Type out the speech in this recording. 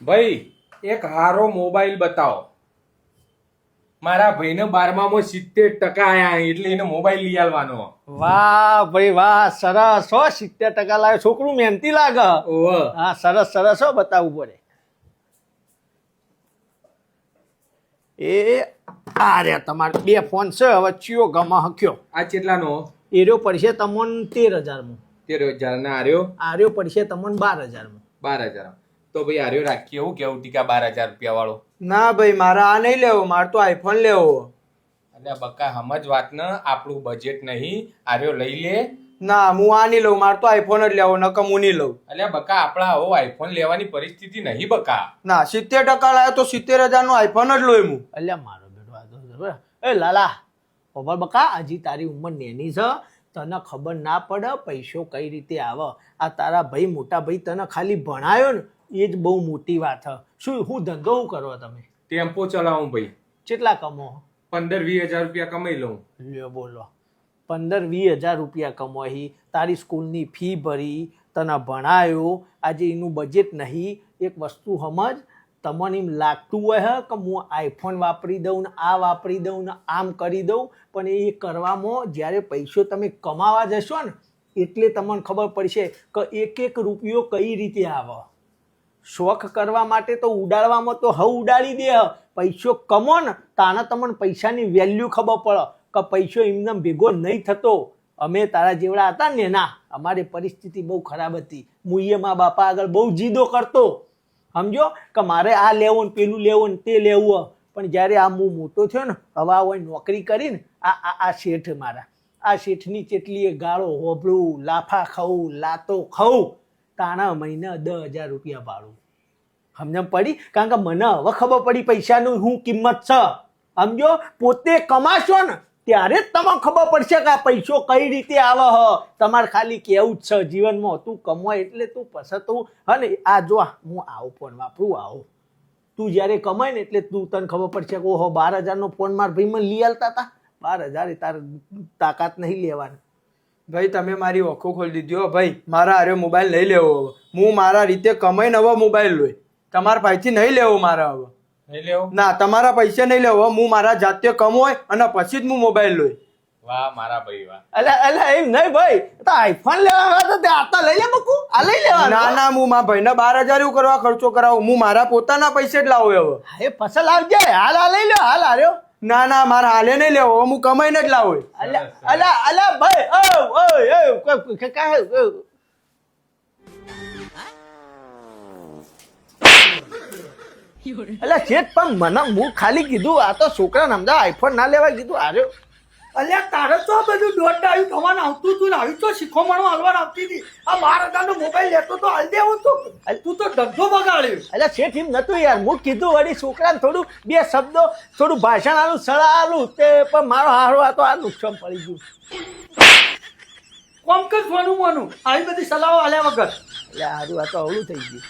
ભાઈ એક હારો મોબાઈલ બતાવો. મારા ભાઈને 12માં 70% આયા એટલે એને મોબાઈલ લઈ આલવાનો. વાહ ભાઈ વાહ, સરસ હો. 70% લાવે, છોકરું મહેનતી લાગે. ઓહો. હા, સરસ સરસ હો, બતાવવું પડે. એ આ રહ્યા તમારે 2 ફોન છે. હવે ચિયો ગમા હક્યો. આ કેટલાનો? એર્યો પડશે તમને 13,000 માં. 13,000 ના આર્યો આર્યો પડશે તમને 12,000 માં. 12,000. તો ભાઈ આર્યો રાખીએ. એવું કેવું ટીકા 12,000 રૂપિયા વાળો? ના ભાઈ, મારે આ નહીં લેવો, મારે તો આઈફોન લેવો. એટલે બકા સમજ વાત ને, આપણું બજેટ નહીં. આર્યો લઈ લે. ના, હું આ નહીં લઉં, મારે તો આઈફોન જ લેવો, નકર હું નહીં લઉં. એટલે બકા આપણા આવો આઈફોન લેવાની પરિસ્થિતિ નહીં બકા. ના, 70% લાવ્યો તો 70,000 નો આઈફોન જ લઉં હું. અલ્યા મારો બેટો આ તો બરાબર. એ લાલા ખબર બકા, હજી તારી ઉંમર નેની છે, તને ખબર ના પડે પૈસો કઈ રીતે આવે. આ તારા ભાઈ મોટા ભાઈ તને ખાલી ભણાયો ને એ જ બહુ મોટી વાત છે. શું હું ધંધો શું કરો તમે? ટેમ્પો ચલાવું ભાઈ. કેટલા કમો? 15-20 હજાર રૂપિયા કમાઈ લઉં. લ્યો બોલો, 15-20 હજાર રૂપિયા કમાઈ, તારી સ્કૂલની ફી ભરી, તને ભણાયો, આજે એનું બજેટ નહીં. એક વસ્તુ સમજ, તમને એમ લાગતું હોય કે હું આઈફોન વાપરી દઉં ને આ વાપરી દઉં ને આમ કરી દઉં, પણ એ કરવામાં જ્યારે પૈસો તમે કમાવા જશો ને એટલે તમને ખબર પડશે કે એક રૂપિયો કઈ રીતે આવે. શોખ કરવા માટે તો ઉડાડવામાં તો હવે ઉડાડી દે. પૈસો કમો ને તાને તમને પૈસાની વેલ્યુ ખબર પડે કે પૈસો એમને ભેગો નહીં થતો. અમે તારા જેવડા હતા ને ના, અમારી પરિસ્થિતિ બહુ ખરાબ હતી. હું એ મા બાપા આગળ બહુ જીદો કરતો, સમજો કે મારે આ લેવું ને પેલું લેવું ને તે લેવું. પણ જ્યારે આ હું મોટો થયો ને, હવે આ હોય નોકરી કરીને આ શેઠ મારા, આ શેઠની કેટલી ગાળો હોભળું, લાફા ખાવું, લાતો ખાવું, તાણા મહિને 10,000 રૂપિયા ભાડું. સમજણ પડી? કારણ કે મને હવે ખબર પડી પૈસાનું શું કિંમત છે. સમજો, પોતે કમાશો ને ત્યારે જ તમને ખબર પડશે કે આ પૈસો કઈ રીતે આવે. તમારે ખાલી કેવું જ છે જીવનમાં, તું કમાય એટલે તું પસતું. અને આ જો હું આવું ફોન વાપરું આવું, તું જ્યારે કમાય ને એટલે તું તને ખબર પડશે કે ઓહો 12,000 નો ફોન મારા ભાઈ મને લઈ આલતા હતા. 12,000 એ તારે તાકાત નહીં લેવાની. ભાઈ તમે મારી ઓખો ખોલી દીધી હો ભાઈ. મારા હારે મોબાઈલ નહીં લેવો હવે. હું મારા રીતે કમાઈને હવે મોબાઈલ લઉં. તમારા પાસેથી નહીં લેવો મારે હવે. નહીં લેવો? ના, તમારા પૈસા નહીં લેવો. હું મારા જાતે કમોય અને પછી જ હું મોબાઈલ લઉં. વાહ મારા ભાઈ વાહ. અલા એમ નહીં ભાઈ, તો આઈફોન લેવા તો તે આતા લઈ લે બકુ, આ લઈ લેવાનું. ના ના, હું મારા ભાઈને 12,000 એવું કરવા ખર્ચો કરાવું. હું મારા પોતાના પૈસે જ લાવું હવે. એ ફસલ આવજે, હાલ આ લઈ લો, હાલ હાર્યો. ના ના, મારે હાલે નહીં લેવો, હું કમાઈને જ લાવું. અલા ભાઈ, કાય અલા શેઠ, પણ મને હું ખાલી કીધું આ તો છોકરાને સમજા આઈફોન ના લેવા કીધું. હાર્યો. અલ્યા તારે તો બધું દોઢ આવ્યું થવાનું આવતું તું ને આવી તો શીખવાડવાનું હાલવા આવતી હતી. આ 12,000 નો મોબાઈલ લેતો તો હાલ દેવું તું. તું તો ધંધો બગાડ્યો. અલા શેઠ એમ નતું યાર, હું કીધું વળી છોકરાને થોડું 2 શબ્દો થોડું ભાષણ આલું સળાલું તે, પણ મારો હારો આ તો આ નુકસાન પડી ગયું. કોમ કર સોનું મોનું આવી બધી સલાહો આલ્યા વગર. એટલે હારું આ તો અવળું થઈ ગયું.